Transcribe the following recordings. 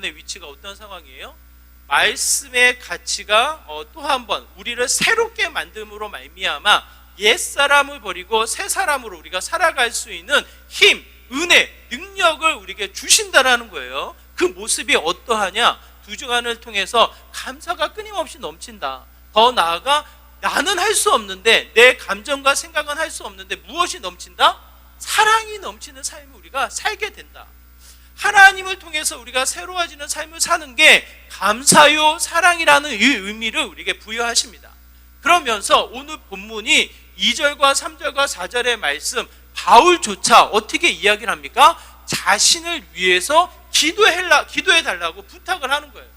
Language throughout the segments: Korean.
본문의 위치가 어떤 상황이에요? 말씀의 가치가 또 한 번 우리를 새롭게 만듦으로 말미암아 옛사람을 버리고 새 사람으로 우리가 살아갈 수 있는 힘, 은혜, 능력을 우리에게 주신다라는 거예요. 그 모습이 어떠하냐? 두 주간을 통해서 감사가 끊임없이 넘친다. 더 나아가 나는 할 수 없는데, 내 감정과 생각은 할 수 없는데 무엇이 넘친다? 사랑이 넘치는 삶을 우리가 살게 된다. 하나님을 통해서 우리가 새로워지는 삶을 사는 게 감사요 사랑이라는 이 의미를 우리에게 부여하십니다. 그러면서 오늘 본문이 2절과 3절과 4절의 말씀, 바울조차 어떻게 이야기를 합니까? 자신을 위해서 기도해달라고 부탁을 하는 거예요.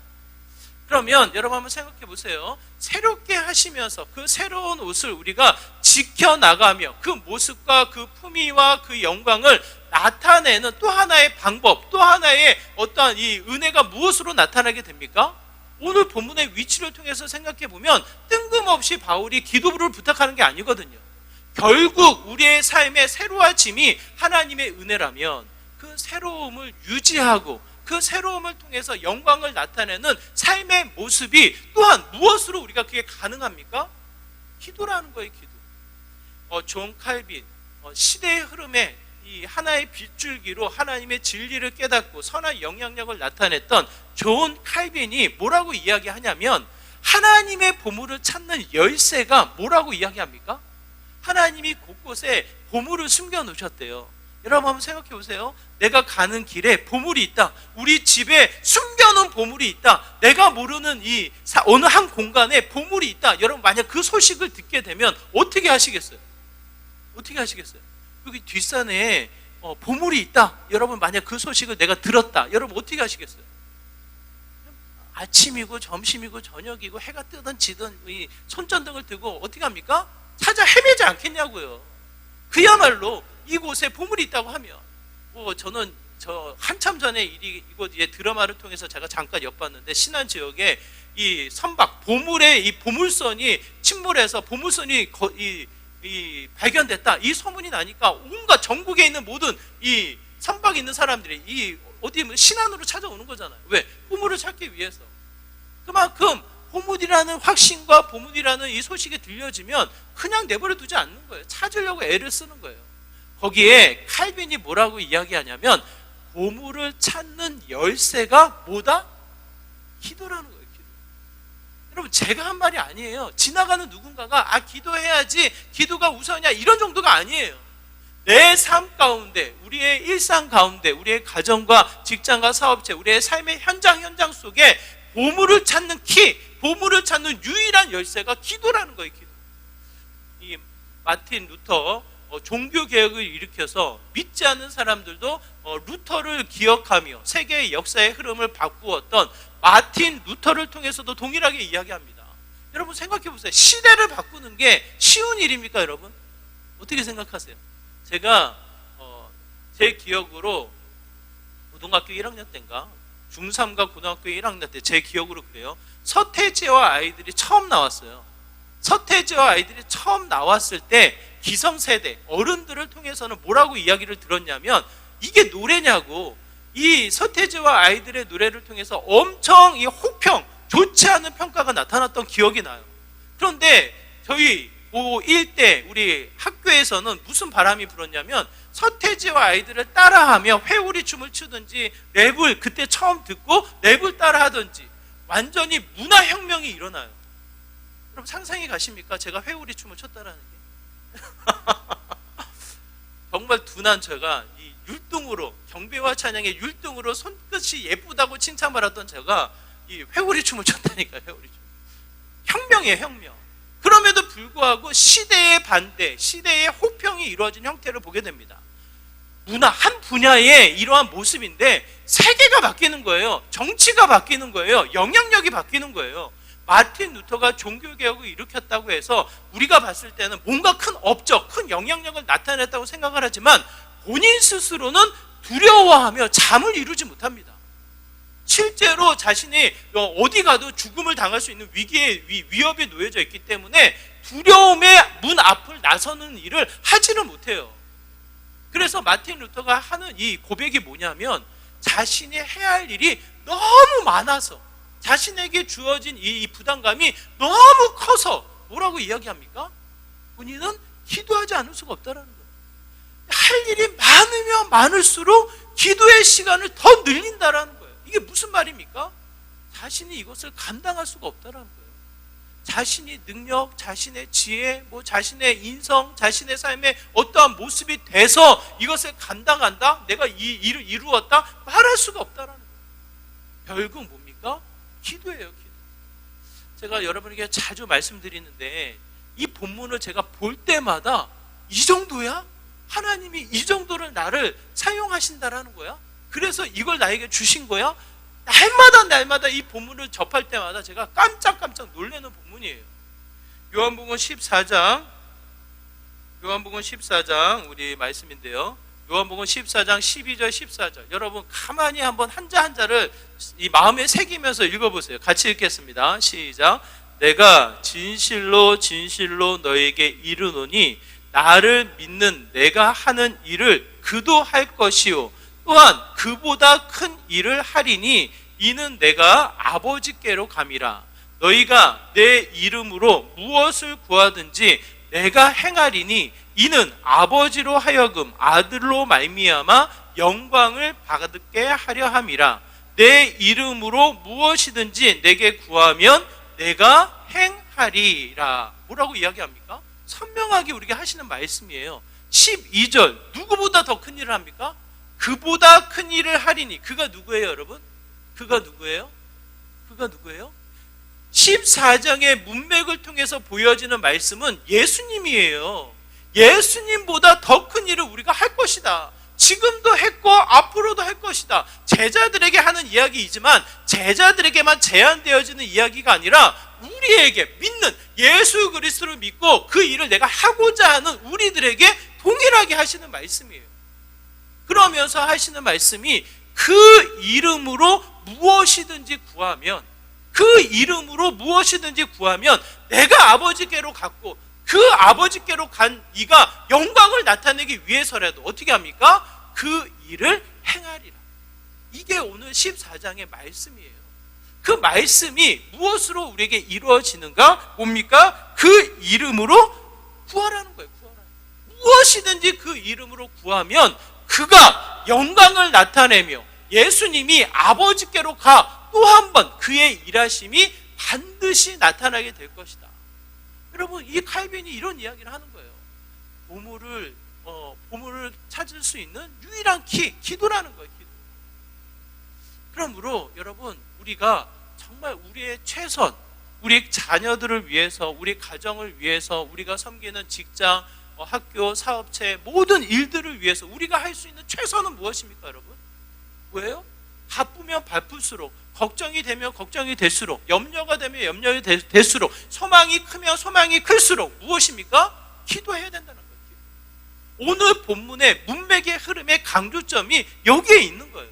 그러면 여러분 한번 생각해 보세요. 새롭게 하시면서 그 새로운 옷을 우리가 지켜나가며 그 모습과 그 품위와 그 영광을 나타내는 또 하나의 방법, 또 하나의 어떠한 이 은혜가 무엇으로 나타나게 됩니까? 오늘 본문의 위치를 통해서 생각해 보면 뜬금없이 바울이 기도를 부탁하는 게 아니거든요. 결국 우리의 삶의 새로워짐이 하나님의 은혜라면 그 새로움을 유지하고 그 새로움을 통해서 영광을 나타내는 삶의 모습이 또한 무엇으로 우리가 그게 가능합니까? 기도라는 거예요. 기도. 존 칼빈, 시대의 흐름에 이 하나의 빗줄기로 하나님의 진리를 깨닫고 선한 영향력을 나타냈던 존 칼빈이 뭐라고 이야기하냐면, 하나님의 보물을 찾는 열쇠가 뭐라고 이야기합니까? 하나님이 곳곳에 보물을 숨겨 놓으셨대요. 여러분 한번 생각해 보세요. 내가 가는 길에 보물이 있다. 우리 집에 숨겨놓은 보물이 있다. 내가 모르는 이 어느 한 공간에 보물이 있다. 여러분 만약 그 소식을 듣게 되면 어떻게 하시겠어요? 어떻게 하시겠어요? 여기 뒷산에 보물이 있다. 여러분 만약 그 소식을 내가 들었다. 여러분 어떻게 하시겠어요? 아침이고 점심이고 저녁이고 해가 뜨든 지든 이 손전등을 들고 어떻게 합니까? 찾아 헤매지 않겠냐고요. 그야말로 이곳에 보물이 있다고 하면, 저는 한참 전에 이곳 드라마를 통해서 제가 잠깐 엿봤는데, 신안 지역에 이 선박 보물의 이 보물선이 침몰해서 보물선이 발견됐다. 이 소문이 나니까 온갖 전국에 있는 모든 이 선박에 있는 사람들이 이 어디 신안으로 찾아오는 거잖아요. 왜? 보물을 찾기 위해서. 그만큼 보물이라는 확신과 보물이라는 이 소식이 들려지면 그냥 내버려 두지 않는 거예요. 찾으려고 애를 쓰는 거예요. 거기에 칼빈이 뭐라고 이야기하냐면, 보물을 찾는 열쇠가 뭐다? 기도라는 거예요. 기도. 여러분 제가 한 말이 아니에요. 지나가는 누군가가 기도해야지, 기도가 우선이야, 이런 정도가 아니에요. 내 삶 가운데, 우리의 일상 가운데, 우리의 가정과 직장과 사업체, 우리의 삶의 현장 속에 보물을 찾는 키, 보물을 찾는 유일한 열쇠가 기도라는 거예요. 기도. 이 마틴 루터 종교개혁을 일으켜서 믿지 않는 사람들도 루터를 기억하며 세계의 역사의 흐름을 바꾸었던 마틴 루터를 통해서도 동일하게 이야기합니다. 여러분 생각해 보세요. 시대를 바꾸는 게 쉬운 일입니까 여러분? 어떻게 생각하세요? 제가 제 기억으로 고등학교 1학년 때인가 중3과 고등학교 1학년 때, 제 기억으로 그래요. 서태지와 아이들이 처음 나왔어요. 서태지와 아이들이 처음 나왔을 때 기성세대 어른들을 통해서는 뭐라고 이야기를 들었냐면, 이게 노래냐고, 이 서태지와 아이들의 노래를 통해서 엄청 이 혹평, 좋지 않은 평가가 나타났던 기억이 나요. 그런데 저희 고1 때 우리 학교에서는 무슨 바람이 불었냐면, 서태지와 아이들을 따라하며 회오리 춤을 추든지 랩을 그때 처음 듣고 랩을 따라하든지 완전히 문화혁명이 일어나요. 그럼 상상이 가십니까? 제가 회오리 춤을 췄다라는 게. 정말 둔한 제가 이 율동으로, 경배와 찬양의 율동으로 손끝이 예쁘다고 칭찬받았던 제가 이 회오리 춤을 췄다니까요. 회오리 춤. 혁명이에요, 혁명. 그럼에도 불구하고 시대의 반대, 시대의 혹평이 이루어진 형태를 보게 됩니다. 문화 한 분야의 이러한 모습인데 세계가 바뀌는 거예요. 정치가 바뀌는 거예요. 영향력이 바뀌는 거예요. 마틴 루터가 종교개혁을 일으켰다고 해서 우리가 봤을 때는 뭔가 큰 업적, 큰 영향력을 나타냈다고 생각을 하지만, 본인 스스로는 두려워하며 잠을 이루지 못합니다. 실제로 자신이 어디 가도 죽음을 당할 수 있는 위협에 놓여져 있기 때문에 두려움의 문 앞을 나서는 일을 하지는 못해요. 그래서 마틴 루터가 하는 이 고백이 뭐냐면, 자신이 해야 할 일이 너무 많아서 자신에게 주어진 이 부담감이 너무 커서 뭐라고 이야기합니까? 본인은 기도하지 않을 수가 없다라는 거예요. 할 일이 많으면 많을수록 기도의 시간을 더 늘린다라는 거예요. 이게 무슨 말입니까? 자신이 이것을 감당할 수가 없다라는 거예요. 자신이 능력, 자신의 지혜, 자신의 인성, 자신의 삶에 어떠한 모습이 돼서 이것을 감당한다? 내가 이 일을 이루었다? 말할 수가 없다라는 거예요. 결국 뭡니까? 기도예요, 기도. 제가 여러분에게 자주 말씀드리는데 이 본문을 제가 볼 때마다 이 정도야? 하나님이 이 정도를 나를 사용하신다라는 거야? 그래서 이걸 나에게 주신 거야? 날마다 이 본문을 접할 때마다 제가 깜짝깜짝 놀라는 본문이에요. 요한복음 14장 우리 말씀인데요. 요한복음 14장 12절 14절. 여러분 가만히 한번 한자 한자를 이 마음에 새기면서 읽어보세요. 같이 읽겠습니다. 시작. 내가 진실로 너에게 이르노니 나를 믿는 내가 하는 일을 그도 할 것이요 또한 그보다 큰 일을 하리니 이는 내가 아버지께로 감이라. 너희가 내 이름으로 무엇을 구하든지 내가 행하리니 이는 아버지로 하여금 아들로 말미암아 영광을 받게 하려 함이라. 내 이름으로 무엇이든지 내게 구하면 내가 행하리라. 뭐라고 이야기합니까? 선명하게 우리에게 하시는 말씀이에요. 12절 누구보다 더 큰 일을 합니까? 그보다 큰 일을 하리니. 그가 누구예요, 여러분? 그가 누구예요? 14장의 문맥을 통해서 보여지는 말씀은 예수님이에요. 예수님보다 더 큰 일을 우리가 할 것이다. 지금도 했고 앞으로도 할 것이다. 제자들에게 하는 이야기이지만 제자들에게만 제한되어지는 이야기가 아니라 우리에게 믿는 예수 그리스도를 믿고 그 일을 내가 하고자 하는 우리들에게 동일하게 하시는 말씀이에요. 그러면서 하시는 말씀이 그 이름으로 무엇이든지 구하면 내가 아버지께로 갔고 그 아버지께로 간 이가 영광을 나타내기 위해서라도 어떻게 합니까? 그 일을 행하리라. 이게 오늘 14장의 말씀이에요. 그 말씀이 무엇으로 우리에게 이루어지는가? 뭡니까? 그 이름으로 구하라는 거예요. 무엇이든지 그 이름으로 구하면 그가 영광을 나타내며 예수님이 아버지께로 가 또 한 번 그의 일하심이 반드시 나타나게 될 것이다. 여러분 이 칼빈이 이런 이야기를 하는 거예요. 보물을 찾을 수 있는 유일한 기도라는 거예요. 기도. 그러므로 여러분 우리가 정말 우리의 최선, 우리 자녀들을 위해서, 우리 가정을 위해서, 우리가 섬기는 직장, 학교, 사업체 모든 일들을 위해서 우리가 할 수 있는 최선은 무엇입니까, 여러분? 뭐예요? 바쁘면 바쁠수록, 걱정이 되면 걱정이 될수록, 염려가 되면 염려가 될수록, 소망이 크면 소망이 클수록 무엇입니까? 기도해야 된다는 거예요. 오늘 본문의 문맥의 흐름의 강조점이 여기에 있는 거예요.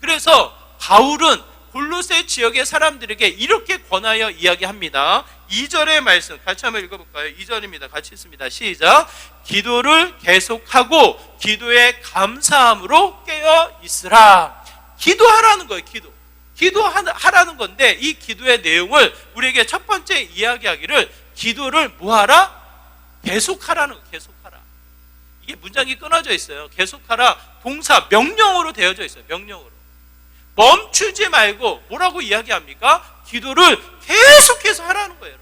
그래서 바울은 골로새 지역의 사람들에게 이렇게 권하여 이야기합니다. 2절의 말씀 같이 한번 읽어볼까요? 2절입니다. 같이 읽습니다. 시작. 기도를 계속하고 기도에 감사함으로 깨어 있으라. 기도하라는 거예요. 기도하라는 건데 이 기도의 내용을 우리에게 첫 번째 이야기하기를 기도를 뭐하라? 계속하라는 거예요. 계속하라. 이게 문장이 끊어져 있어요. 계속하라 동사 명령어로 되어져 있어요. 명령어로. 멈추지 말고 뭐라고 이야기합니까? 기도를 계속해서 하라는 거예요.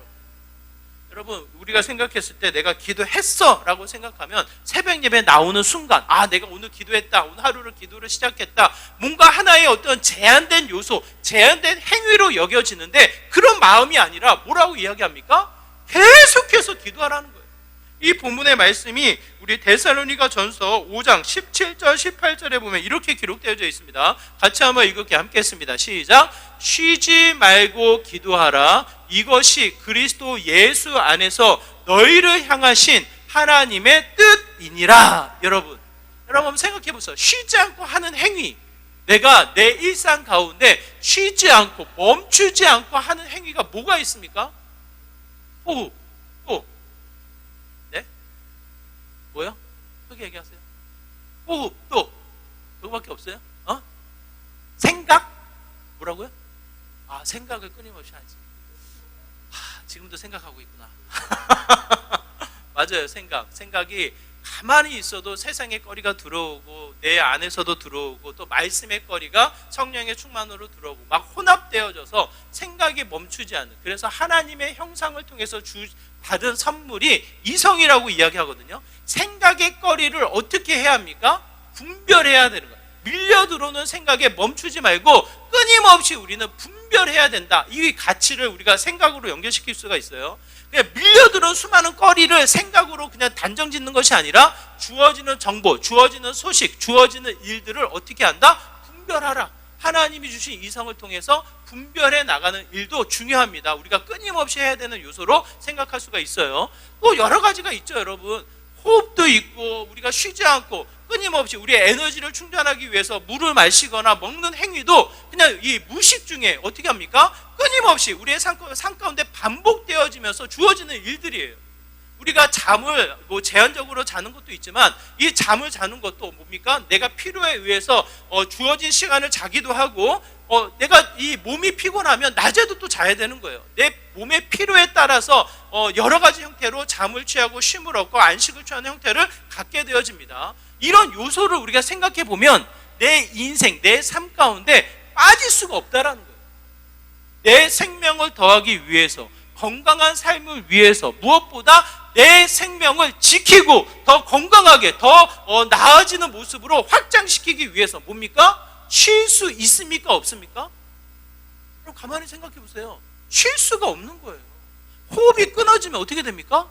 여러분 우리가 생각했을 때 내가 기도했어 라고 생각하면 새벽 예배 나오는 순간 내가 오늘 기도했다, 오늘 하루를 기도를 시작했다, 뭔가 하나의 어떤 제한된 요소, 제한된 행위로 여겨지는데 그런 마음이 아니라 뭐라고 이야기합니까? 계속해서 기도하라는 거예요. 이 본문의 말씀이 우리 데살로니가 전서 5장 17절 18절에 보면 이렇게 기록되어 있습니다. 같이 한번 읽을게 함께 했습니다. 시작. 쉬지 말고 기도하라. 이것이 그리스도 예수 안에서 너희를 향하신 하나님의 뜻이니라. 여러분 한번 생각해 보세요. 쉬지 않고 하는 행위, 내가 내 일상 가운데 쉬지 않고 멈추지 않고 하는 행위가 뭐가 있습니까? 호흡, 또 네? 뭐요? 크게 얘기하세요. 호흡, 또 그거밖에 없어요? 생각? 생각을 끊임없이 하지. 지금도 생각하고 있구나. 맞아요. 생각이 가만히 있어도 세상의 거리가 들어오고 내 안에서도 들어오고 또 말씀의 거리가 성령의 충만으로 들어오고 막 혼합되어져서 생각이 멈추지 않는, 그래서 하나님의 형상을 통해서 받은 선물이 이성이라고 이야기하거든요. 생각의 거리를 어떻게 해야 합니까? 분별해야 되는 거예요. 밀려 들어오는 생각에 멈추지 말고 끊임없이 우리는 분별해야 된다. 이 가치를 우리가 생각으로 연결시킬 수가 있어요. 그냥 밀려들은 수많은 거리를 생각으로 그냥 단정 짓는 것이 아니라 주어지는 정보, 주어지는 소식, 주어지는 일들을 어떻게 한다? 분별하라. 하나님이 주신 이성을 통해서 분별해 나가는 일도 중요합니다. 우리가 끊임없이 해야 되는 요소로 생각할 수가 있어요. 또 여러 가지가 있죠, 여러분. 호흡도 있고 우리가 쉬지 않고 끊임없이 우리의 에너지를 충전하기 위해서 물을 마시거나 먹는 행위도 그냥 이 무식 중에 어떻게 합니까? 끊임없이 우리의 삶 가운데 반복되어지면서 주어지는 일들이에요. 우리가 잠을 제한적으로 자는 것도 있지만 이 잠을 자는 것도 뭡니까? 내가 필요에 의해서 주어진 시간을 자기도 하고 내가 이 몸이 피곤하면 낮에도 또 자야 되는 거예요. 내 몸의 필요에 따라서 여러 가지 형태로 잠을 취하고 쉼을 얻고 안식을 취하는 형태를 갖게 되어집니다. 이런 요소를 우리가 생각해 보면 내 인생, 내 삶 가운데 빠질 수가 없다라는 거예요. 내 생명을 더하기 위해서, 건강한 삶을 위해서, 무엇보다 내 생명을 지키고 더 건강하게, 더 나아지는 모습으로 확장시키기 위해서 뭡니까? 쉴 수 있습니까? 없습니까? 그럼 가만히 생각해 보세요. 쉴 수가 없는 거예요. 호흡이 끊어지면 어떻게 됩니까?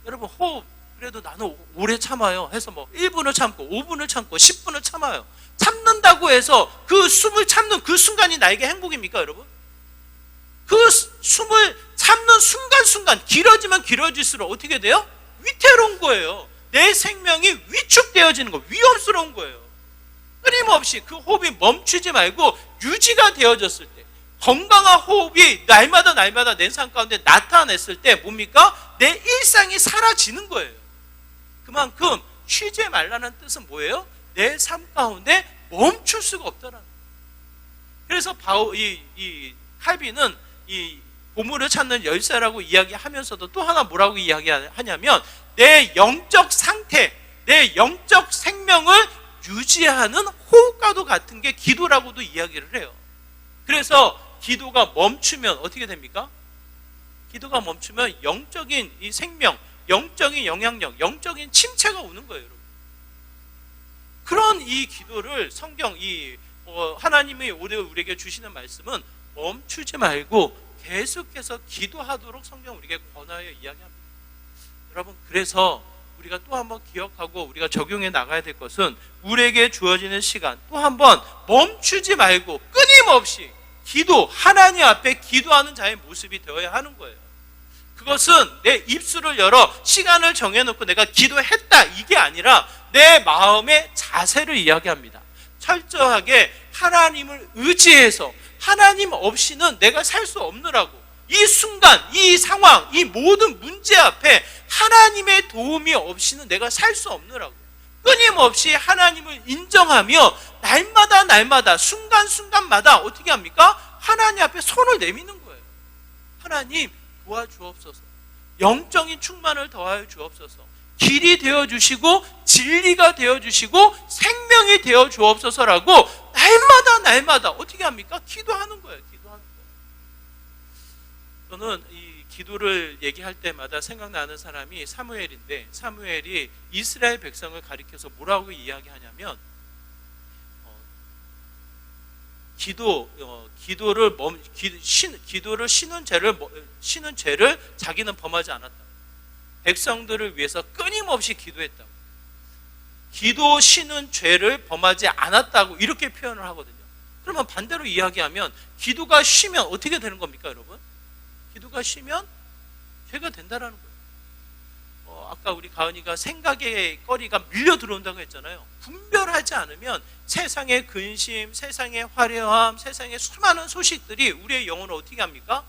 여러분, 호흡 그래도 나는 오래 참아요 해서 1분을 참고 5분을 참고 10분을 참아요. 참는다고 해서 그 숨을 참는 그 순간이 나에게 행복입니까, 여러분? 그 숨을 참는 순간순간 길어지면 길어질수록 어떻게 돼요? 위태로운 거예요. 내 생명이 위축되어지는 거, 위험스러운 거예요. 끊임없이 그 호흡이 멈추지 말고 유지가 되어졌을 때, 건강한 호흡이 날마다 내 삶 가운데 나타냈을 때 뭡니까? 내 일상이 사라지는 거예요. 그만큼 쉬지 말라는 뜻은 뭐예요? 내 삶 가운데 멈출 수가 없다라는 거예요. 그래서 칼빈은 이 보물을 찾는 열쇠라고 이야기하면서도 또 하나 뭐라고 이야기하냐면 내 영적 상태, 내 영적 생명을 유지하는 호흡과도 같은 게 기도라고도 이야기를 해요. 그래서 기도가 멈추면 어떻게 됩니까? 기도가 멈추면 영적인 이 생명, 영적인 영향력, 영적인 침체가 오는 거예요, 여러분. 그런 이 기도를 성경, 하나님이 오늘 우리에게 주시는 말씀은 멈추지 말고 계속해서 기도하도록 성경 우리에게 권하여 이야기합니다. 여러분, 그래서 우리가 또 한번 기억하고 우리가 적용해 나가야 될 것은 우리에게 주어지는 시간 또 한번 멈추지 말고 끊임없이 하나님 앞에 기도하는 자의 모습이 되어야 하는 거예요. 그것은 내 입술을 열어 시간을 정해놓고 내가 기도했다 이게 아니라 내 마음의 자세를 이야기합니다. 철저하게 하나님을 의지해서 하나님 없이는 내가 살 수 없느라고, 이 순간, 이 상황, 이 모든 문제 앞에 하나님의 도움이 없이는 내가 살 수 없느라고 끊임없이 하나님을 인정하며 날마다 순간순간마다 어떻게 합니까? 하나님 앞에 손을 내미는 거예요. 하나님 도와주옵소서, 영적인 충만을 더하여 주옵소서, 길이 되어주시고 진리가 되어주시고 생명이 되어주옵소서라고 날마다 어떻게 합니까? 기도하는 거예요. 저는 이 기도를 얘기할 때마다 생각나는 사람이 사무엘인데, 사무엘이 이스라엘 백성을 가리켜서 뭐라고 이야기하냐면 기도를 쉬는 죄를 자기는 범하지 않았다. 백성들을 위해서 끊임없이 기도했다고. 기도 쉬는 죄를 범하지 않았다고 이렇게 표현을 하거든요. 그러면 반대로 이야기하면 기도가 쉬면 어떻게 되는 겁니까, 여러분? 기도가 쉬면 죄가 된다라는 거예요. 아까 우리 가은이가 생각의 거리가 밀려 들어온다고 했잖아요. 분별하지 않으면 세상의 근심, 세상의 화려함, 세상의 수많은 소식들이 우리의 영혼을 어떻게 합니까?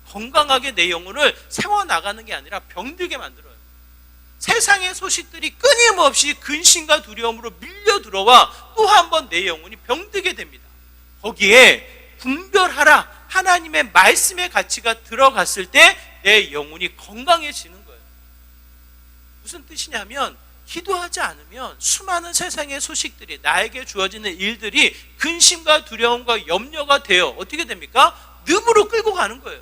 건강하게 내 영혼을 세워나가는 게 아니라 병들게 만들어요. 세상의 소식들이 끊임없이 근심과 두려움으로 밀려 들어와 또 한 번 내 영혼이 병들게 됩니다. 거기에 분별하라, 하나님의 말씀의 가치가 들어갔을 때 내 영혼이 건강해지는 거예요. 무슨 뜻이냐면 기도하지 않으면 수많은 세상의 소식들이, 나에게 주어지는 일들이 근심과 두려움과 염려가 되어 어떻게 됩니까? 늪으로 끌고 가는 거예요.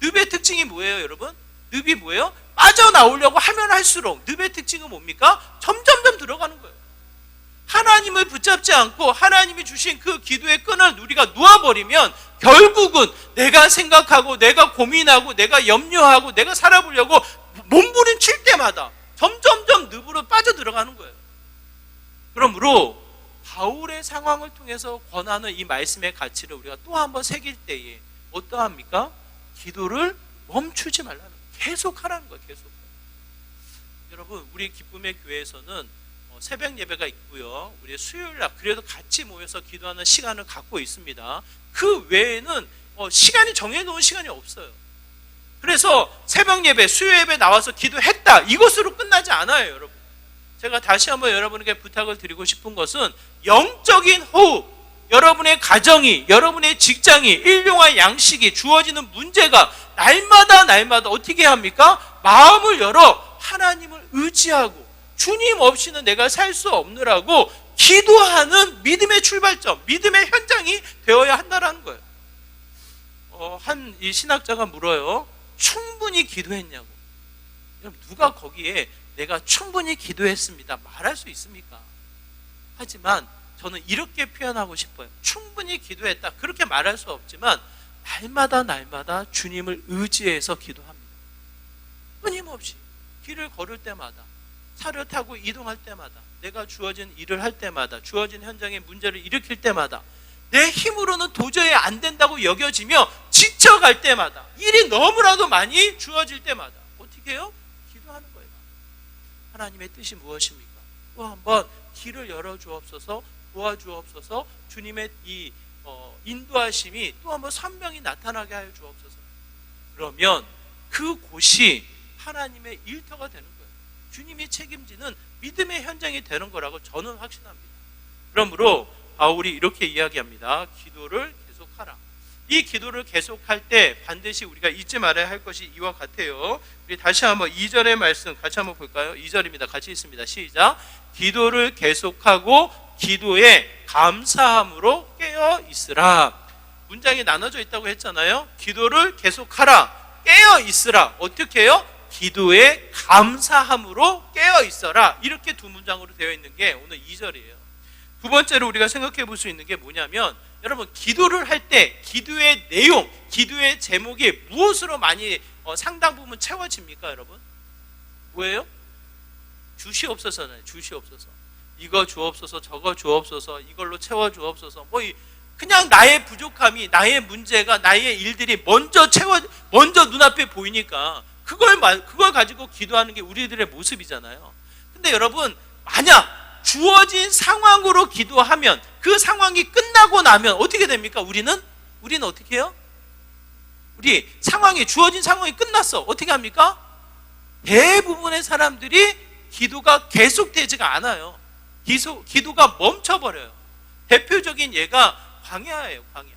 늪의 특징이 뭐예요, 여러분? 늪이 뭐예요? 빠져나오려고 하면 할수록 늪의 특징은 뭡니까? 점점점 들어가는 거예요. 하나님을 붙잡지 않고 하나님이 주신 그 기도의 끈을 우리가 놓아버리면 결국은 내가 생각하고 내가 고민하고 내가 염려하고 내가 살아보려고 몸부림칠 때마다 점점점 늪으로 빠져들어가는 거예요. 그러므로 바울의 상황을 통해서 권하는 이 말씀의 가치를 우리가 또 한 번 새길 때에 어떠합니까? 기도를 멈추지 말라는 거예요. 계속하라는 거예요. 계속. 여러분, 우리 기쁨의 교회에서는 새벽 예배가 있고요. 우리 수요일 날 그래도 같이 모여서 기도하는 시간을 갖고 있습니다. 그 외에는 시간이 정해놓은 시간이 없어요. 그래서 새벽 예배, 수요 예배 나와서 기도했다, 이것으로 끝나지 않아요, 여러분. 제가 다시 한번 여러분에게 부탁을 드리고 싶은 것은 영적인 호흡, 여러분의 가정이, 여러분의 직장이, 일용할 양식이, 주어지는 문제가 날마다 어떻게 합니까? 마음을 열어 하나님을 의지하고 주님 없이는 내가 살 수 없느라고 기도하는 믿음의 출발점, 믿음의 현장이 되어야 한다는 거예요. 이 신학자가 물어요. 충분히 기도했냐고. 누가 거기에 내가 충분히 기도했습니다 말할 수 있습니까? 하지만 저는 이렇게 표현하고 싶어요. 충분히 기도했다, 그렇게 말할 수 없지만 날마다 주님을 의지해서 기도합니다. 끊임없이 길을 걸을 때마다, 차를 타고 이동할 때마다, 내가 주어진 일을 할 때마다, 주어진 현장에 문제를 일으킬 때마다, 내 힘으로는 도저히 안 된다고 여겨지며 지쳐갈 때마다, 일이 너무나도 많이 주어질 때마다 어떻게 해요? 기도하는 거예요. 하나님의 뜻이 무엇입니까? 또 한번 길을 열어주옵소서, 도와주옵소서, 주님의 이 인도하심이 또 한번 선명히 나타나게 하여 주옵소서. 그러면 그곳이 하나님의 일터가 되는 거예요. 주님이 책임지는 믿음의 현장이 되는 거라고 저는 확신합니다. 그러므로 바울이 이렇게 이야기합니다. 기도를 계속하라. 이 기도를 계속할 때 반드시 우리가 잊지 말아야 할 것이 이와 같아요. 우리 다시 한번 2절의 말씀 같이 한번 볼까요? 2절입니다. 같이 읽습니다. 시작. 기도를 계속하고 기도에 감사함으로 깨어 있으라. 문장이 나눠져 있다고 했잖아요. 기도를 계속하라, 깨어 있으라. 어떻게 해요? 기도에 감사함으로 깨어 있어라. 이렇게 두 문장으로 되어 있는 게 오늘 2절이에요. 두 번째로 우리가 생각해 볼 수 있는 게 뭐냐면, 여러분, 기도를 할 때 기도의 내용, 기도의 제목이 무엇으로 많이 상당 부분 채워집니까, 여러분? 뭐예요? 주시옵소서잖아요. 주시옵소서. 이거 주옵소서, 저거 주옵소서, 이걸로 채워 주옵소서. 그냥 나의 부족함이, 나의 문제가, 나의 일들이 먼저 눈앞에 보이니까 그걸 가지고 기도하는 게 우리들의 모습이잖아요. 근데 여러분, 만약 주어진 상황으로 기도하면, 그 상황이 끝나고 나면 어떻게 됩니까? 우리는 어떻게 해요? 주어진 상황이 끝났어. 어떻게 합니까? 대부분의 사람들이 기도가 계속되지가 않아요. 기도가 멈춰버려요. 대표적인 예가 광야예요. 광야.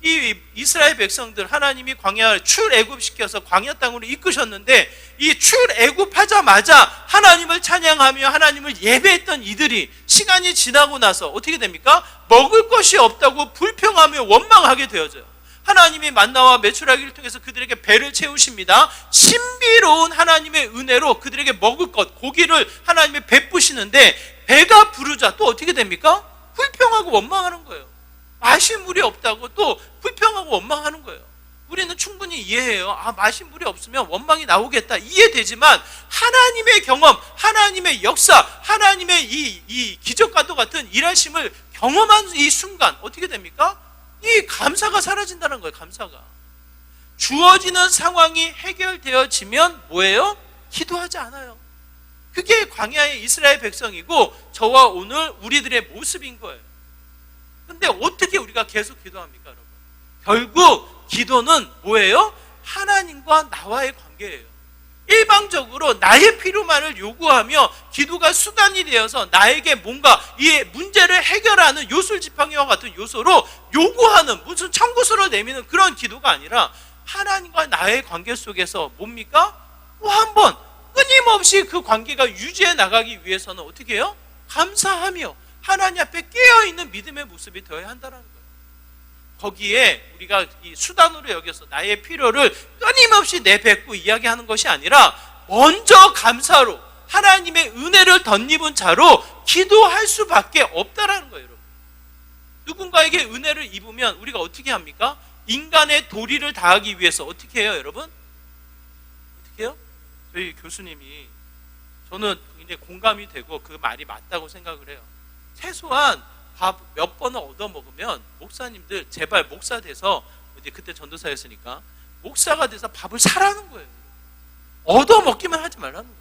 이 이스라엘 백성들 하나님이 광야를 출애굽시켜서 광야 땅으로 이끄셨는데, 이 출애굽하자마자 하나님을 찬양하며 하나님을 예배했던 이들이 시간이 지나고 나서 어떻게 됩니까? 먹을 것이 없다고 불평하며 원망하게 되어져요. 하나님이 만나와 메추라기를 통해서 그들에게 배를 채우십니다. 신비로운 하나님의 은혜로 그들에게 먹을 것, 고기를 하나님이 베푸시는데, 배가 부르자 또 어떻게 됩니까? 불평하고 원망하는 거예요. 마실 물이 없다고 또 불평하고 원망하는 거예요. 우리는 충분히 이해해요. 마실 물이 없으면 원망이 나오겠다, 이해되지만 하나님의 경험, 하나님의 역사, 하나님의 이 기적과도 같은 일하심을 경험한 이 순간 어떻게 됩니까? 이 감사가 사라진다는 거예요. 감사가. 주어지는 상황이 해결되어지면 뭐예요? 기도하지 않아요. 그게 광야의 이스라엘 백성이고 저와 오늘 우리들의 모습인 거예요. 근데 어떻게 우리가 계속 기도합니까, 여러분? 결국 기도는 뭐예요? 하나님과 나와의 관계예요. 일방적으로 나의 필요만을 요구하며 기도가 수단이 되어서 나에게 뭔가 이 문제를 해결하는 요술지팡이와 같은 요소로 요구하는 무슨 청구서를 내미는 그런 기도가 아니라 하나님과 나의 관계 속에서 뭡니까? 또 한 번 끊임없이 그 관계가 유지해 나가기 위해서는 어떻게 해요? 감사하며 하나님 앞에 깨어있는 믿음의 모습이 되어야 한다는 거예요. 거기에 우리가 이 수단으로 여겨서 나의 필요를 끊임없이 내뱉고 이야기하는 것이 아니라 먼저 감사로 하나님의 은혜를 덧입은 자로 기도할 수밖에 없다라는 거예요. 여러분, 누군가에게 은혜를 입으면 우리가 어떻게 합니까? 인간의 도리를 다하기 위해서 어떻게 해요, 여러분? 어떻게 해요? 저희 교수님이, 저는 굉장히 공감이 되고 그 말이 맞다고 생각을 해요. 최소한 밥 몇 번을 얻어 먹으면 목사님들 제발 목사 돼서, 이제 그때 전도사였으니까 목사가 돼서 밥을 사라는 거예요. 얻어 먹기만 하지 말라는 거예요.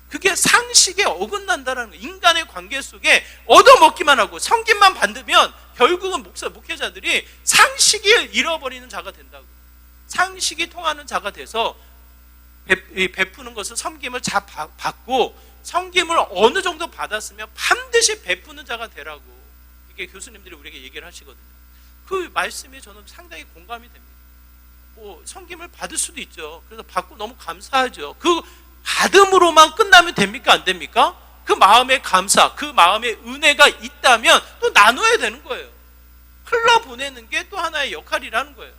그게 상식에 어긋난다라는 거예요. 인간의 관계 속에 얻어 먹기만 하고 성김만 받으면 결국은 목회자들이 상식을 잃어버리는 자가 된다고. 상식이 통하는 자가 돼서 베푸는 것을 섬김을 잘 받고 섬김을 어느 정도 받았으면 반드시 베푸는 자가 되라고 이게 교수님들이 우리에게 얘기를 하시거든요. 그 말씀이 저는 상당히 공감이 됩니다. 섬김을 받을 수도 있죠. 그래서 받고 너무 감사하죠. 그 받음으로만 끝나면 됩니까? 안 됩니까? 그 마음의 감사, 그 마음의 은혜가 있다면 또 나눠야 되는 거예요. 흘러보내는 게 또 하나의 역할이라는 거예요.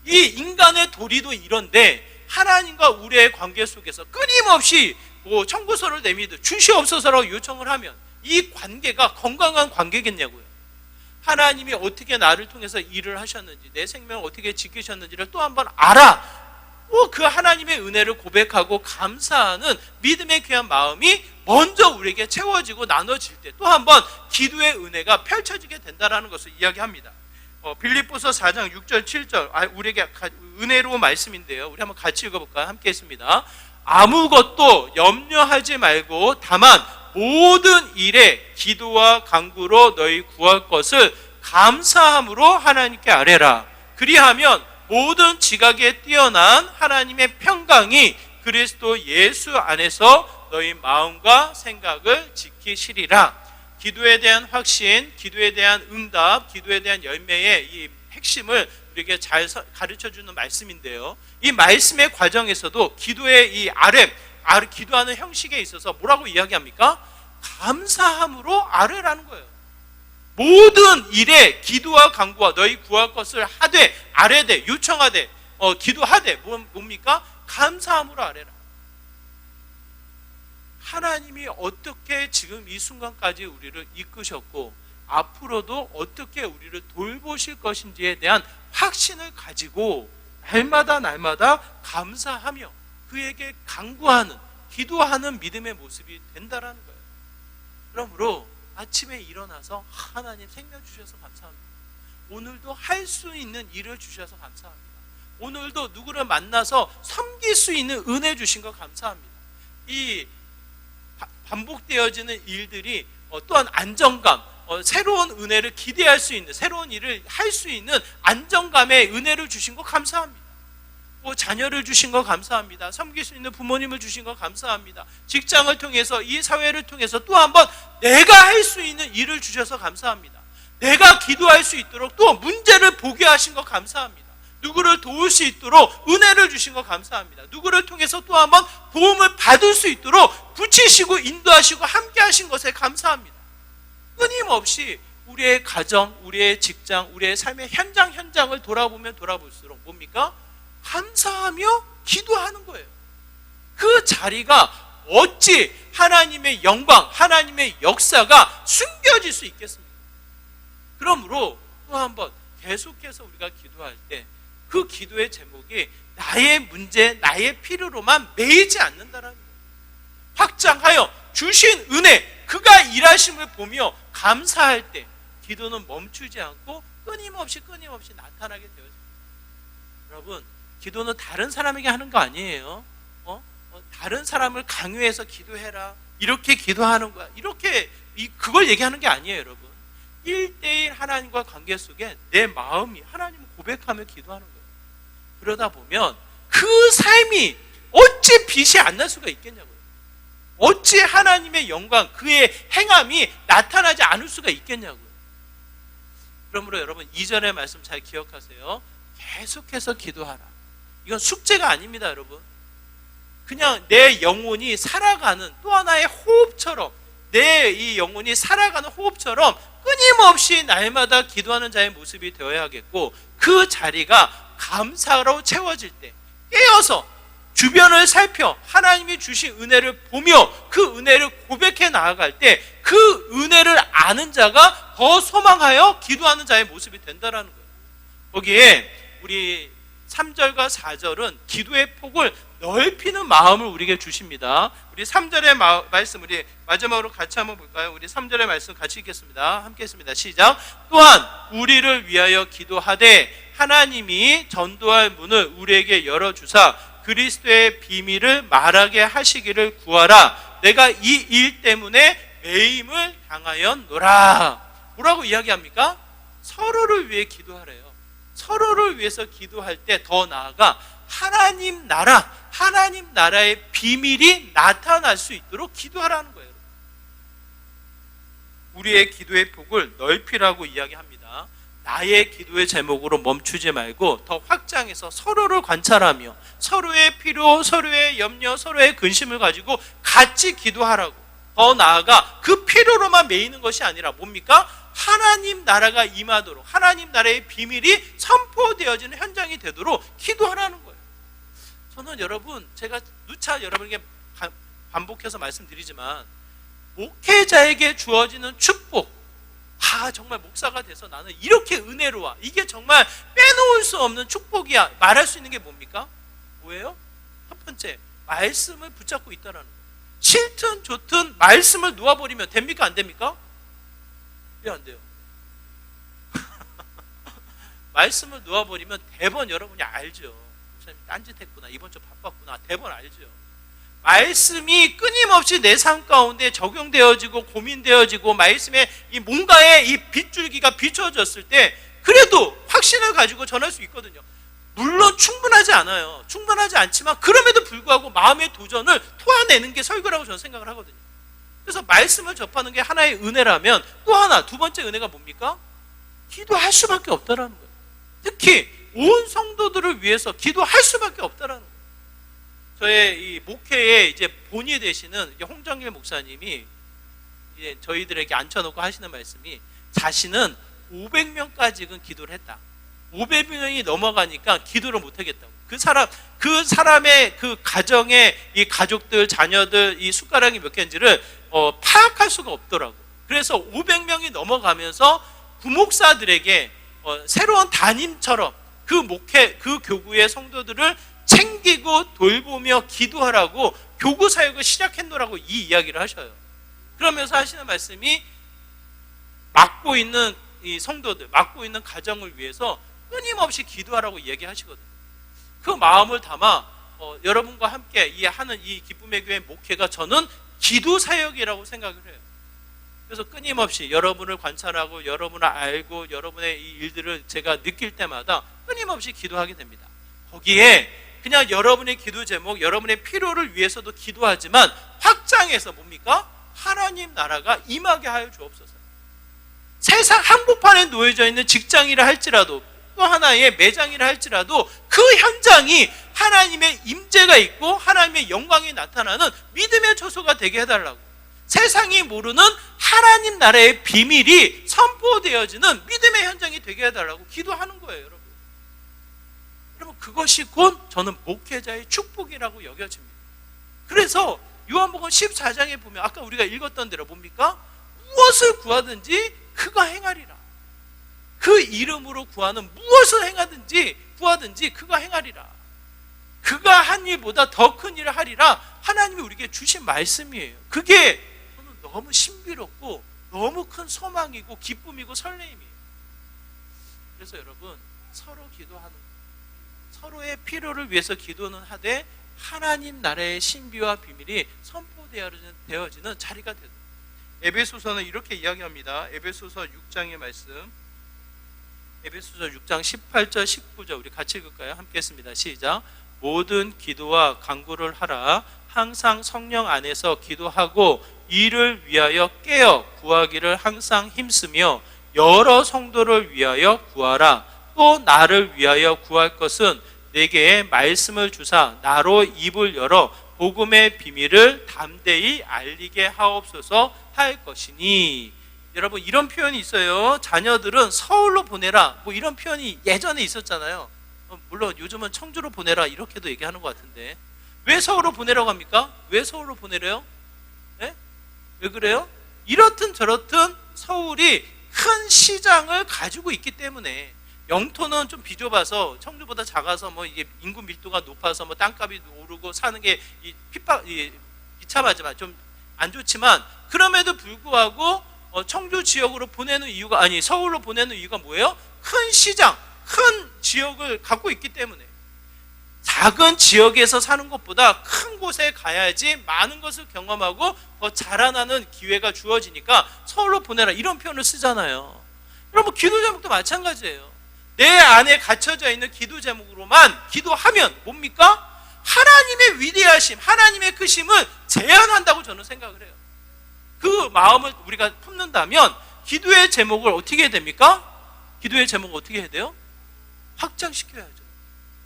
이 인간의 도리도 이런데 하나님과 우리의 관계 속에서 끊임없이 청구서를 내미듯 주시옵소서라고 요청을 하면 이 관계가 건강한 관계겠냐고요. 하나님이 어떻게 나를 통해서 일을 하셨는지, 내 생명을 어떻게 지키셨는지를 또 한번 알아. 그 하나님의 은혜를 고백하고 감사하는 믿음의 귀한 마음이 먼저 우리에게 채워지고 나눠질 때 또 한번 기도의 은혜가 펼쳐지게 된다는 것을 이야기합니다. 빌립보서 4장 6절 7절 우리에게 은혜로운 말씀인데요. 우리 한번 같이 읽어볼까요? 함께 했습니다. 아무것도 염려하지 말고 다만 모든 일에 기도와 간구로 너희 구할 것을 감사함으로 하나님께 아뢰라. 그리하면 모든 지각에 뛰어난 하나님의 평강이 그리스도 예수 안에서 너희 마음과 생각을 지키시리라. 기도에 대한 확신, 기도에 대한 응답, 기도에 대한 열매의 이 핵심을 우리에게 잘 가르쳐주는 말씀인데요. 이 말씀의 과정에서도 기도의 이 기도하는 형식에 있어서 뭐라고 이야기합니까? 감사함으로 아뢰라는 거예요. 모든 일에 기도와 간구와 너희 구할 것을 하되 아뢰되 요청하되 기도하되 뭡니까? 감사함으로 아뢰라. 하나님이 어떻게 지금 이 순간까지 우리를 이끄셨고 앞으로도 어떻게 우리를 돌보실 것인지에 대한 확신을 가지고 날마다 감사하며 그에게 간구하는 기도하는 믿음의 모습이 된다라는 거예요. 그러므로 아침에 일어나서 하나님 생명 주셔서 감사합니다. 오늘도 할 수 있는 일을 주셔서 감사합니다. 오늘도 누구를 만나서 섬길 수 있는 은혜 주신 거 감사합니다. 이 반복되어지는 일들이 또한 안정감, 새로운 은혜를 기대할 수 있는, 새로운 일을 할 수 있는 안정감의 은혜를 주신 거 감사합니다. 자녀를 주신 거 감사합니다. 섬길 수 있는 부모님을 주신 거 감사합니다. 직장을 통해서, 이 사회를 통해서 또 한번 내가 할 수 있는 일을 주셔서 감사합니다. 내가 기도할 수 있도록 또 문제를 보게 하신 거 감사합니다. 누구를 도울 수 있도록 은혜를 주신 거 감사합니다. 누구를 통해서 또 한번 도움을 받을 수 있도록 붙이시고 인도하시고 함께 하신 것에 감사합니다. 끊임없이 우리의 가정, 우리의 직장, 우리의 삶의 현장을 돌아보면 돌아볼수록 뭡니까? 감사하며 기도하는 거예요. 그 자리가 어찌 하나님의 영광, 하나님의 역사가 숨겨질 수 있겠습니까? 그러므로 또 한번 계속해서 우리가 기도할 때 그 기도의 제목이 나의 문제, 나의 필요로만 매이지 않는다라는 거예요. 확장하여 주신 은혜, 그가 일하심을 보며 감사할 때 기도는 멈추지 않고 끊임없이 나타나게 되어집니다. 여러분, 기도는 다른 사람에게 하는 거 아니에요. 다른 사람을 강요해서 기도해라, 이렇게 기도하는 거야, 그걸 얘기하는 게 아니에요. 여러분, 1대1 하나님과 관계 속에 내 마음이 하나님을 고백하며 기도하는 거예요. 그러다 보면 그 삶이 어찌 빛이 안 날 수가 있겠냐고요. 어찌 하나님의 영광, 그의 행함이 나타나지 않을 수가 있겠냐고요. 그러므로 여러분 2절의 말씀 잘 기억하세요. 계속해서 기도하라. 이건 숙제가 아닙니다, 여러분. 그냥 내 영혼이 살아가는 또 하나의 호흡처럼, 내 이 영혼이 살아가는 호흡처럼 끊임없이 날마다 기도하는 자의 모습이 되어야 하겠고, 그 자리가 감사로 채워질 때 깨어서 주변을 살펴 하나님이 주신 은혜를 보며 그 은혜를 고백해 나아갈 때 그 은혜를 아는 자가 더 소망하여 기도하는 자의 모습이 된다는 거예요. 거기에 우리 3절과 4절은 기도의 폭을 넓히는 마음을 우리에게 주십니다. 우리 3절의 말씀 우리 마지막으로 같이 한번 볼까요? 우리 3절의 말씀 같이 읽겠습니다. 함께 했습니다. 시작. 또한 우리를 위하여 기도하되 하나님이 전도할 문을 우리에게 열어주사 그리스도의 비밀을 말하게 하시기를 구하라. 내가 이 일 때문에 매임을 당하였노라. 뭐라고 이야기합니까? 서로를 위해 기도하래요. 서로를 위해서 기도할 때 더 나아가 하나님 나라의 비밀이 나타날 수 있도록 기도하라는 거예요. 우리의 기도의 폭을 넓히라고 이야기합니다. 나의 기도의 제목으로 멈추지 말고 더 확장해서 서로를 관찰하며 서로의 필요, 서로의 염려, 서로의 근심을 가지고 같이 기도하라고. 더 나아가 그 필요로만 매이는 것이 아니라 뭡니까? 하나님 나라가 임하도록, 하나님 나라의 비밀이 선포되어지는 현장이 되도록 기도하라는 거예요. 저는 여러분, 제가 누차 여러분에게 반복해서 말씀드리지만 목회자에게 주어지는 축복, 정말 목사가 돼서 나는 이렇게 은혜로워, 이게 정말 빼놓을 수 없는 축복이야, 말할 수 있는 게 뭡니까? 뭐예요? 첫 번째, 말씀을 붙잡고 있다는 거예요. 싫든 좋든 말씀을 놓아버리면 됩니까? 안 됩니까? 왜 안 돼요? 말씀을 놓아버리면 대번 여러분이 알죠. 목사님 딴짓했구나, 이번 주 바빴구나, 대번 알죠. 말씀이 끊임없이 내 삶 가운데 적용되어지고 고민되어지고 말씀에 이 뭔가의 이 빗줄기가 비춰졌을 때 그래도 확신을 가지고 전할 수 있거든요. 물론 충분하지 않아요. 충분하지 않지만 그럼에도 불구하고 마음의 도전을 토해내는 게 설교라고 저는 생각을 하거든요. 그래서 말씀을 접하는 게 하나의 은혜라면 또 하나, 두 번째 은혜가 뭡니까? 기도할 수밖에 없다라는 거예요. 특히 온 성도들을 위해서 기도할 수밖에 없다라는 거예요. 저의 이 목회의 이제 본이 되시는 홍정일 목사님이 이제 저희들에게 앉혀놓고 하시는 말씀이, 자신은 500명까지는 기도를 했다. 500명이 넘어가니까 기도를 못 하겠다고. 그 사람의 그 가정의 이 가족들, 자녀들, 이 숟가락이 몇 개인지를 파악할 수가 없더라고. 그래서 500명이 넘어가면서 부목사들에게 새로운 담임처럼 그 교구의 성도들을 챙기고 돌보며 기도하라고 교구 사역을 시작했노라고 이 이야기를 하셔요. 그러면서 하시는 말씀이 맡고 있는 이 성도들, 맡고 있는 가정을 위해서 끊임없이 기도하라고 이야기하시거든요. 그 마음을 담아 여러분과 함께 하는 이 기쁨의 교회 목회가 저는 기도 사역이라고 생각을 해요. 그래서 끊임없이 여러분을 관찰하고 여러분을 알고 여러분의 이 일들을 제가 느낄 때마다 끊임없이 기도하게 됩니다. 거기에 그냥 여러분의 기도 제목, 여러분의 필요를 위해서도 기도하지만 확장해서 뭡니까? 하나님 나라가 임하게 하여 주옵소서. 세상 한복판에 놓여져 있는 직장이라 할지라도 또 하나의 매장이라 할지라도 그 현장이 하나님의 임재가 있고 하나님의 영광이 나타나는 믿음의 초소가 되게 해달라고. 세상이 모르는 하나님 나라의 비밀이 선포되어지는 믿음의 현장이 되게 해달라고 기도하는 거예요, 여러분. 여러분, 그것이 곧 저는 목회자의 축복이라고 여겨집니다. 그래서 요한복음 14장에 보면 아까 우리가 읽었던 대로 뭡니까? 무엇을 구하든지 그가 행하리라. 그 이름으로 구하는 무엇을 행하든지 구하든지 그가 행하리라. 그가 한 일보다 더 큰 일을 하리라. 하나님이 우리에게 주신 말씀이에요. 그게 저는 너무 신비롭고 너무 큰 소망이고 기쁨이고 설레임이에요. 그래서 여러분, 서로 기도하는 것, 서로의 필요를 위해서 기도는 하되 하나님 나라의 신비와 비밀이 선포되어지는 자리가 되는. 에베소서는 이렇게 이야기합니다. 에베소서 6장의 말씀, 에베소서 6장 18절 19절 우리 같이 읽을까요? 함께 했습니다. 시작. 모든 기도와 간구를 하라. 항상 성령 안에서 기도하고 이를 위하여 깨어 구하기를 항상 힘쓰며 여러 성도를 위하여 구하라. 또 나를 위하여 구할 것은 내게 말씀을 주사 나로 입을 열어 복음의 비밀을 담대히 알리게 하옵소서 할 것이니. 여러분, 이런 표현이 있어요. 자녀들은 서울로 보내라, 뭐 이런 표현이 예전에 있었잖아요. 물론 요즘은 청주로 보내라 이렇게도 얘기하는 것 같은데, 왜 서울로 보내라고 합니까? 왜 서울로 보내래요? 네? 왜 그래요? 이렇든 저렇든 서울이 큰 시장을 가지고 있기 때문에, 영토는 좀 비좁아서 청주보다 작아서 뭐 이게 인구 밀도가 높아서 뭐 땅값이 오르고 사는 게 비참하지만 좀 안 좋지만, 그럼에도 불구하고 청주 지역으로 보내는 이유가, 아니 서울로 보내는 이유가 뭐예요? 큰 시장, 큰 지역을 갖고 있기 때문에. 작은 지역에서 사는 것보다 큰 곳에 가야지 많은 것을 경험하고 더 자라나는 기회가 주어지니까 서울로 보내라, 이런 표현을 쓰잖아요. 여러분, 기도 제목도 마찬가지예요. 내 안에 갇혀져 있는 기도 제목으로만 기도하면 뭡니까? 하나님의 위대하심, 하나님의 크심을 제한한다고 저는 생각을 해요. 그 마음을 우리가 품는다면 기도의 제목을 어떻게 해야 됩니까? 기도의 제목을 어떻게 해야 돼요? 확장시켜야죠.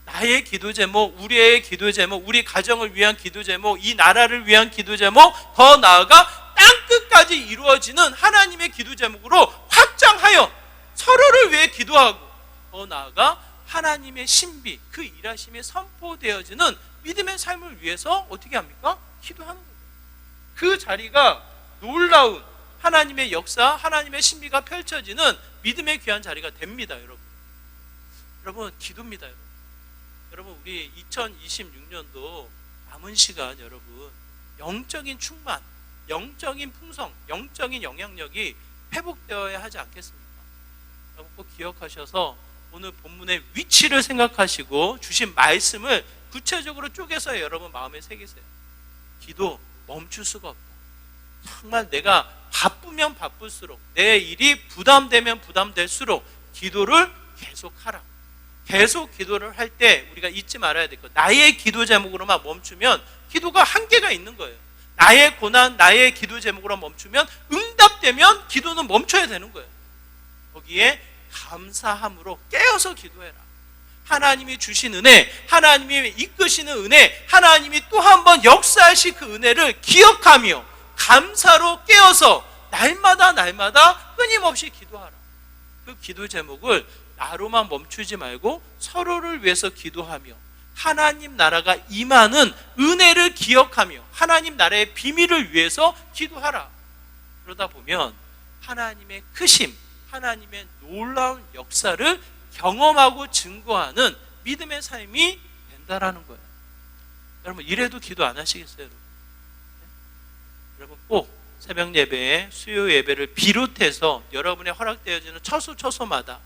나의 기도 제목, 우리의 기도 제목, 우리 가정을 위한 기도 제목, 이 나라를 위한 기도 제목, 더 나아가 땅끝까지 이루어지는 하나님의 기도 제목으로 확장하여 서로를 위해 기도하고, 더 나아가 하나님의 신비, 그 일하심이 선포되어지는 믿음의 삶을 위해서 어떻게 합니까? 기도하는 거예요. 그 자리가 놀라운 하나님의 역사, 하나님의 신비가 펼쳐지는 믿음의 귀한 자리가 됩니다. 여러분, 여러분, 기도입니다. 여러분, 우리 2026년도 남은 시간, 여러분, 영적인 충만, 영적인 풍성, 영적인 영향력이 회복되어야 하지 않겠습니까? 여러분, 꼭 기억하셔서 오늘 본문의 위치를 생각하시고 주신 말씀을 구체적으로 쪼개서 여러분 마음에 새기세요. 기도 멈출 수가 없다. 정말 내가 바쁘면 바쁠수록, 내 일이 부담되면 부담될수록 기도를 계속하라. 계속 기도를 할 때 우리가 잊지 말아야 될 것, 나의 기도 제목으로만 멈추면 기도가 한계가 있는 거예요. 나의 고난, 나의 기도 제목으로 멈추면, 응답되면 기도는 멈춰야 되는 거예요. 거기에 감사함으로 깨어서 기도해라. 하나님이 주신 은혜, 하나님이 이끄시는 은혜, 하나님이 또 한 번 역사하신 그 은혜를 기억하며 감사로 깨어서 날마다 끊임없이 기도하라. 그 기도 제목을 나로만 멈추지 말고 서로를 위해서 기도하며 하나님 나라가 임하는 은혜를 기억하며 하나님 나라의 비밀을 위해서 기도하라. 그러다 보면 하나님의 크심, 하나님의 놀라운 역사를 경험하고 증거하는 믿음의 삶이 된다라는 거예요. 여러분, 이래도 기도 안 하시겠어요? 여러분, 여러분 꼭 새벽 예배, 수요 예배를 비롯해서 여러분의 허락되어지는 처소마다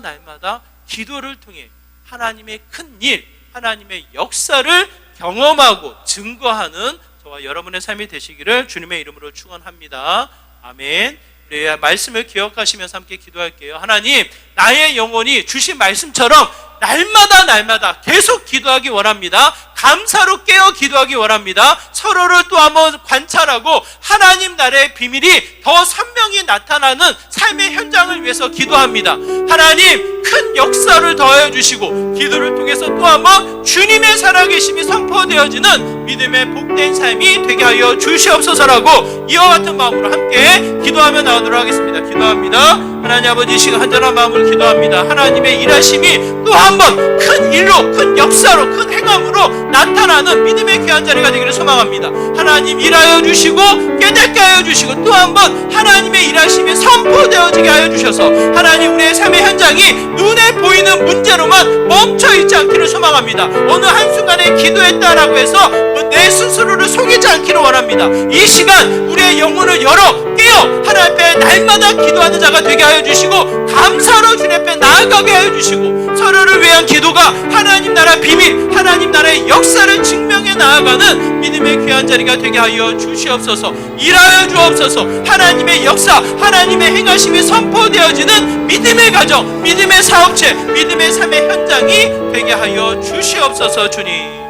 날마다 기도를 통해 하나님의 큰 일, 하나님의 역사를 경험하고 증거하는 저와 여러분의 삶이 되시기를 주님의 이름으로 축원합니다. 아멘. 우리 말씀을 기억하시면서 함께 기도할게요. 하나님, 나의 영혼이 주신 말씀처럼 날마다 계속 기도하기 원합니다. 감사로 깨어 기도하기 원합니다. 서로를 또 한번 관찰하고 하나님 나라의 비밀이 더 선명히 나타나는 삶의 현장을 위해서 기도합니다. 하나님, 큰 역사를 더하여 주시고 기도를 통해서 또 한번 주님의 살아계심이 선포되어지는 믿음의 복된 삶이 되게 하여 주시옵소서라고 이와 같은 마음으로 함께 기도하며 나오도록 하겠습니다. 기도합니다. 하나님 아버지, 시간 한절한 마음으로 기도합니다. 하나님의 일하심이 또 한 번 큰 일로, 큰 역사로, 큰 행함으로 나타나는 믿음의 귀한 자리가 되기를 소망합니다. 하나님 일하여 주시고 깨닫게 하여 주시고 또 한 번 하나님의 일하심이 선포되어지게 하여 주셔서 하나님, 우리의 삶의 현장이 눈에 보이는 문제로만 멈춰있지 않기를 소망합니다. 어느 한순간에 기도했다라고 해서 내 스스로를 속이지 않기를 원합니다. 이 시간 우리의 영혼을 열어 깨어 하나님 앞에 날마다 기도하는 자가 되게 하여 주시고 감사로 주님 앞에 나아가게 하여 주시고 서로를 위한 기도가 하나님 나라 비밀, 하나님 나라의 역사를 증명해 나아가는 믿음의 귀한 자리가 되게 하여 주시옵소서. 일하여 주옵소서. 하나님의 역사, 하나님의 행하심이 선포되어지는 믿음의 가정, 믿음의 사업체, 믿음의 삶의 현장이 되게 하여 주시옵소서. 주님.